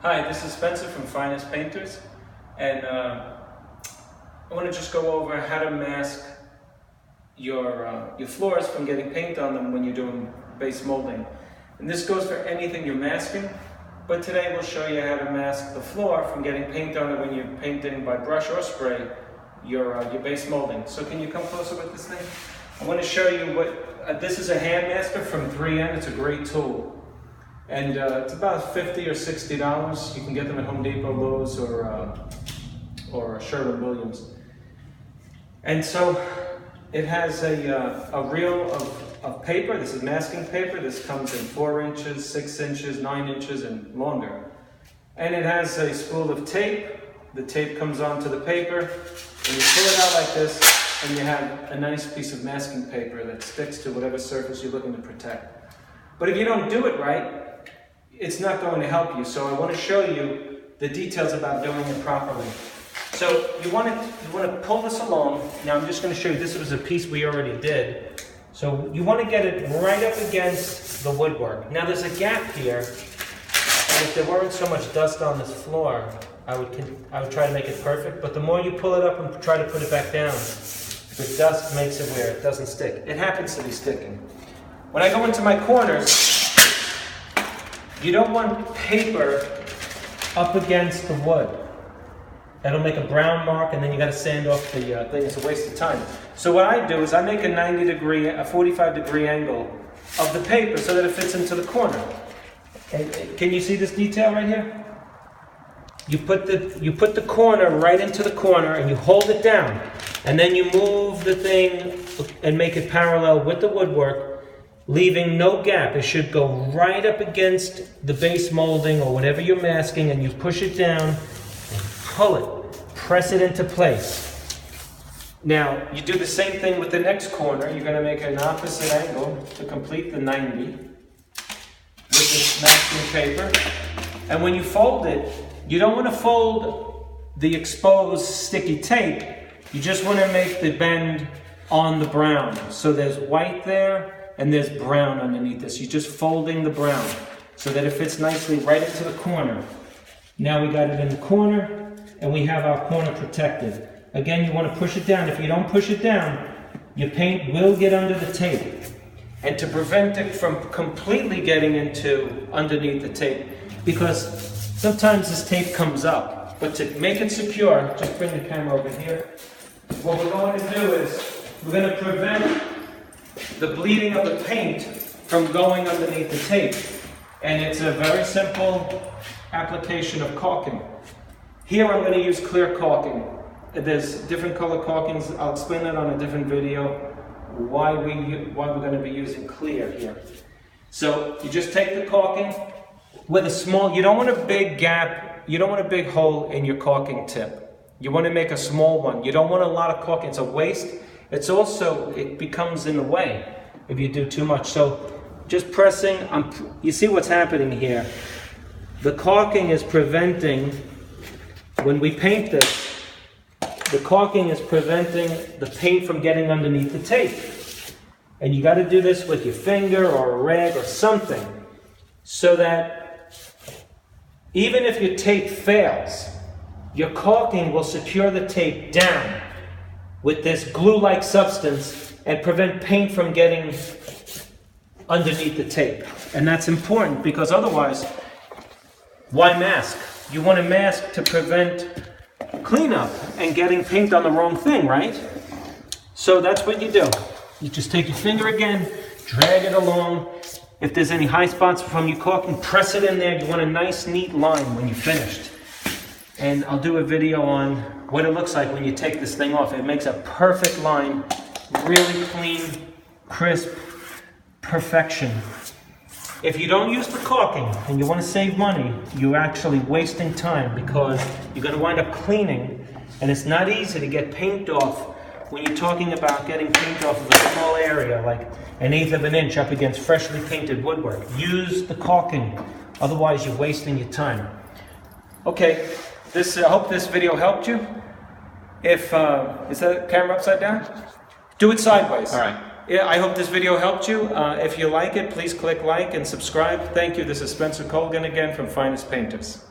Hi, this is Spencer from Finest Painters, and I want to just go over how to mask your floors from getting paint on them when you're doing base molding. And this goes for anything you're masking, but today we'll show you how to mask the floor from getting paint on it when you're painting by brush or spray your base molding. So can you come closer with this thing? I want to show you what, this is a hand masker from 3M. It's a great tool. And it's about $50 or $60. You can get them at Home Depot, Lowe's, or Sherwin-Williams. And so it has a reel of paper. This is masking paper. This comes in 4 inches, 6 inches, 9 inches, and longer. And it has a spool of tape. The tape comes onto the paper, and you pull it out like this, and you have a nice piece of masking paper that sticks to whatever surface you're looking to protect. But if you don't do it right, it's not going to help you. So I want to show you the details about doing it properly. So you want to pull this along. Now I'm just going to show you, this was a piece we already did. So you want to get it right up against the woodwork. Now there's a gap here, and if there weren't so much dust on this floor, I would try to make it perfect. But the more you pull it up and try to put it back down, the dust makes it where it doesn't stick. It happens to be sticking. When I go into my corners, you don't want paper up against the wood. That'll make a brown mark, and then you got to sand off the thing. It's a waste of time. So what I do is I make a 45-degree angle of the paper so that it fits into the corner. And can you see this detail right here? You put the corner right into the corner, and you hold it down, and then you move the thing and make it parallel with the woodwork, leaving no gap. It should go right up against the base molding or whatever you're masking, and you push it down and pull it, press it into place. Now, you do the same thing with the next corner. You're going to make an opposite angle to complete the 90 with this masking paper. And when you fold it, you don't want to fold the exposed sticky tape. You just want to make the bend on the brown. So there's white there, and there's brown underneath this. You're just folding the brown so that it fits nicely right into the corner. Now we got it in the corner, and we have our corner protected. Again, you want to push it down. If you don't push it down, your paint will get under the tape. And to prevent it from completely getting into underneath the tape, because sometimes this tape comes up, but to make it secure, just bring the camera over here. What we're going to do is we're going to prevent the bleeding of the paint from going underneath the tape. And it's a very simple application of caulking. Here I'm going to use clear caulking. There's different color caulkings. I'll explain that on a different video, why we're going to be using clear here. So you just take the caulking with a small, you don't want a big gap, you don't want a big hole in your caulking tip. You want to make a small one. You don't want a lot of caulking. It's a waste. It's also, it becomes in the way if you do too much. So just pressing, you see what's happening here. The caulking is preventing, when we paint this, the caulking is preventing the paint from getting underneath the tape. And you got to do this with your finger or a rag or something, so that even if your tape fails, your caulking will secure the tape down with this glue-like substance and prevent paint from getting underneath the tape. And that's important, because otherwise, why mask? You want to mask to prevent cleanup and getting paint on the wrong thing, right? So that's what you do. You just take your finger again, drag it along. If there's any high spots from your caulking, press it in there. You want a nice, neat line when you're finished. And I'll do a video on what it looks like when you take this thing off. It makes a perfect line, really clean, crisp, perfection. If you don't use the caulking and you want to save money, you're actually wasting time, because you're going to wind up cleaning, and it's not easy to get paint off when you're talking about getting paint off of a small area, like 1/8 of an inch up against freshly painted woodwork. Use the caulking, otherwise you're wasting your time. Okay. I hope this video helped you. Is that camera upside down? Do it sideways. All right. Yeah, I hope this video helped you. If you like it, please click like and subscribe. Thank you. This is Spencer Colgan again from Finest Painters.